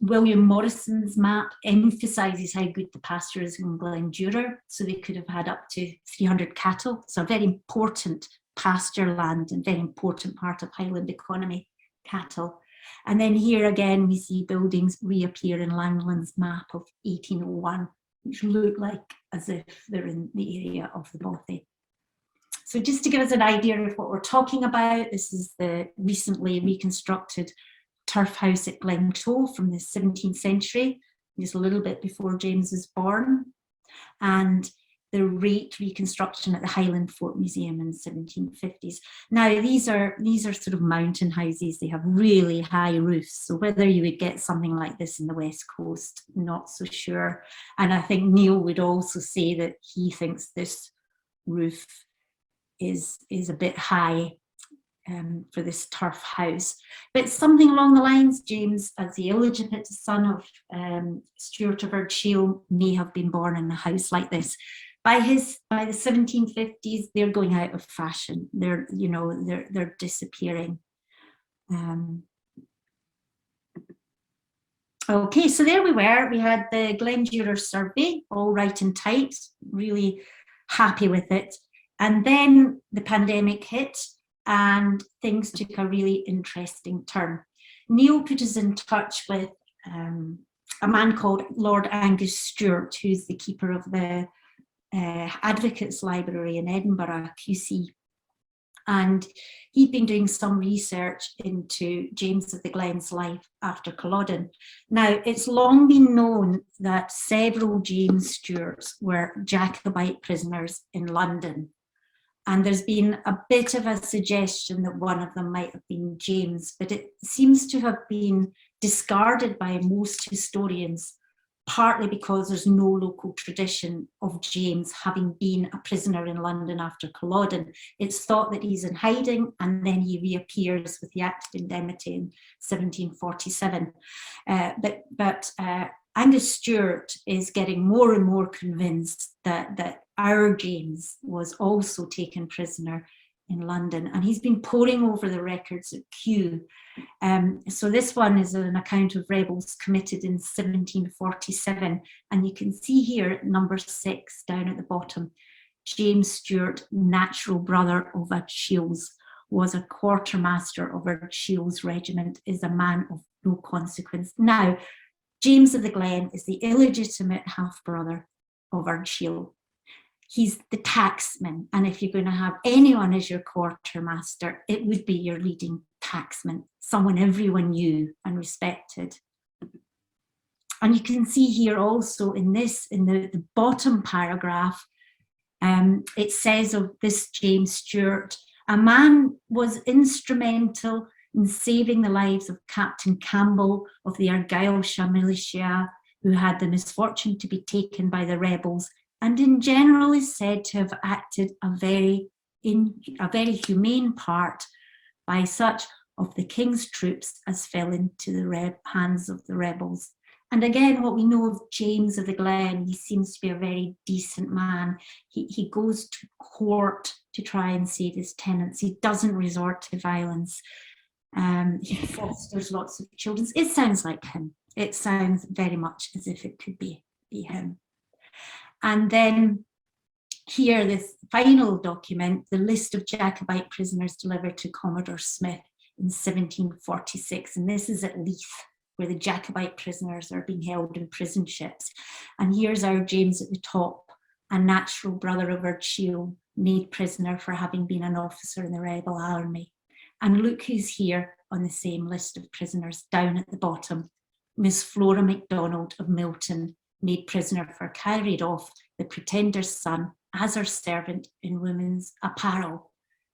William Morrison's map emphasises how good the pasture is in Glen Duror, so they could have had up to 300 cattle. So a very important pasture land and very important part of Highland economy, cattle. And then here again we see buildings reappear in Langland's map of 1801, which look like as if they're in the area of the bothy. So just to give us an idea of what we're talking about, this is the recently reconstructed turf house at Glencoe from the 17th century, just a little bit before James was born, and the Rate reconstruction at the Highland Fort Museum in the 1750s. Now these are sort of mountain houses. They have really high roofs, so whether you would get something like this in the West Coast, not so sure. And I think Neil would also say that he thinks this roof is a bit high for this turf house. But something along the lines, James, as the illegitimate son of Stuart of Archaeological, may have been born in a house like this. By the 1750s, they're going out of fashion. They're disappearing. Okay, so there we were. We had the Glen Duror survey, all right and tight, really happy with it. And then the pandemic hit and things took a really interesting turn. Neil put us in touch with a man called Lord Angus Stewart, who's the keeper of the Advocates Library in Edinburgh, QC. And he'd been doing some research into James of the Glen's life after Culloden. Now, it's long been known that several James Stewarts were Jacobite prisoners in London. And there's been a bit of a suggestion that one of them might have been James, but it seems to have been discarded by most historians, partly because there's no local tradition of James having been a prisoner in London after Culloden. It's thought that he's in hiding and then he reappears with the Act of Indemnity in 1747. But Angus Stewart is getting more and more convinced that our James was also taken prisoner in London, and he's been poring over the records at Kew. So this one is an account of rebels committed in 1747, and you can see here at number 6 down at the bottom, James Stewart, natural brother of Archaeological, was a quartermaster of Archaeological regiment, is a man of no consequence. Now, James of the Glen is the illegitimate half-brother of Archaeological. He's the tacksman, and if you're going to have anyone as your quartermaster, it would be your leading tacksman, someone everyone knew and respected. And you can see here also in the bottom paragraph, it says of this James Stewart, a man was instrumental in saving the lives of Captain Campbell of the Argyllshire militia, who had the misfortune to be taken by the rebels, and in general is said to have acted a very humane part by such of the king's troops as fell into the hands of the rebels. And again, what we know of James of the Glen, he seems to be a very decent man. He goes to court to try and save his tenants. He doesn't resort to violence. He fosters lots of children. It sounds like him. It sounds very much as if it could be him. And then here, this final document, the list of Jacobite prisoners delivered to Commodore Smith in 1746. And this is at Leith, where the Jacobite prisoners are being held in prison ships. And here's our James at the top, a natural brother of Archaeological, made prisoner for having been an officer in the rebel army. And look who's here on the same list of prisoners down at the bottom. Miss Flora MacDonald of Milton, made prisoner for carried off the Pretender's son as her servant in women's apparel.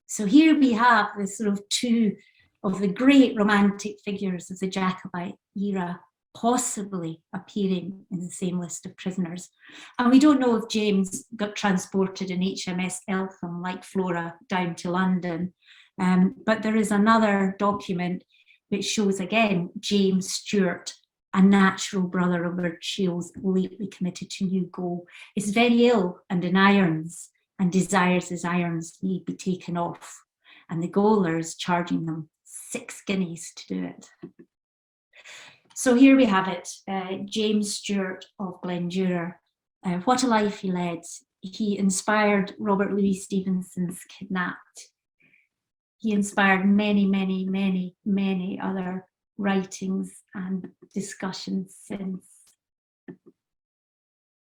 So here we have the sort of two of the great romantic figures of the Jacobite era possibly appearing in the same list of prisoners. And we don't know if James got transported in HMS Eltham like Flora down to London, but there is another document which shows again James Stewart, a natural brother of Archaeological, lately committed to New Gaol, is very ill and in irons and desires his irons need be taken off. And the gaolers charging them 6 guineas to do it. So here we have it, James Stewart of Glen Duror. What a life he led. He inspired Robert Louis Stevenson's Kidnapped. He inspired many, many, many, many other writings and discussions since.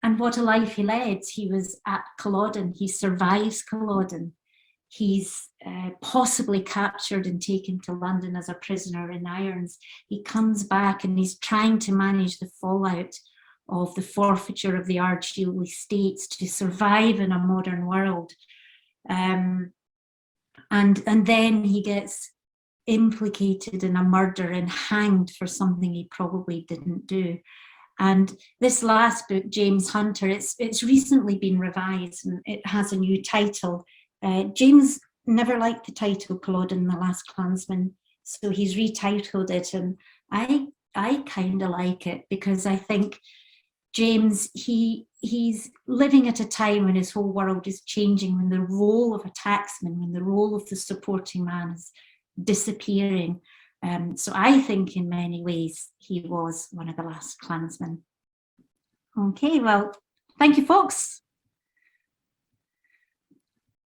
And what a life he led. He was at Culloden. He survives Culloden. He's possibly captured and taken to London as a prisoner in irons. He comes back and he's trying to manage the fallout of the forfeiture of the Archaeological estates to survive in a modern world. And then he gets implicated in a murder and hanged for something he probably didn't do. And this last book, James Hunter, it's recently been revised and it has a new title. James never liked the title Culloden, the Last Clansman, so he's retitled it, and I kind of like it because I think James, he's living at a time when his whole world is changing, when the role of a tacksman, when the role of the supporting man is disappearing. So I think in many ways he was one of the last clansmen. Okay, well, thank you, folks.